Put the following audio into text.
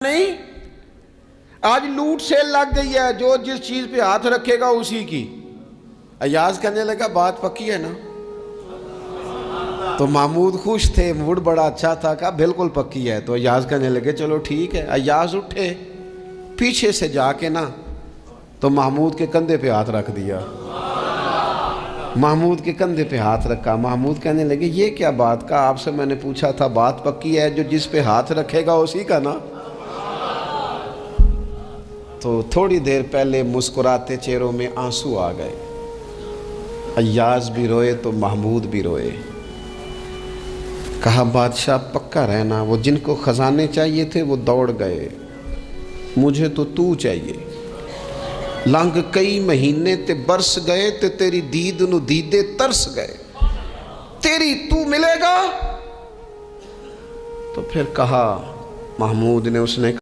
नहीं, आज लूट सेल लग गई है, जो जिस चीज पे हाथ रखेगा उसी की। अयाज कहने लगा बात पक्की है ना? तो महमूद खुश थे, मूड बड़ा अच्छा था, कहा बिल्कुल पक्की है। तो अयाज कहने लगे चलो ठीक है। अयाज उठे, पीछे से जाके ना तो महमूद के कंधे पे हाथ रख दिया। महमूद के कंधे पे हाथ रखा। महमूद कहने लगे ये क्या बात का, आपसे मैंने पूछा था बात पक्की है, जो जिस पे हाथ रखेगा उसी का ना। तो थोड़ी देर पहले मुस्कुराते चेहरों में आंसू आ गए। अय्याज भी रोए तो महमूद भी रोए। कहा बादशाह पक्का रहना, वो जिनको खजाने चाहिए थे वो दौड़ गए, मुझे तो तू चाहिए। लंघ कई महीने ते बरस गए ते तेरी दीद नू दीदे तरस गए, तेरी तू मिलेगा। तो फिर कहा महमूद ने, उसने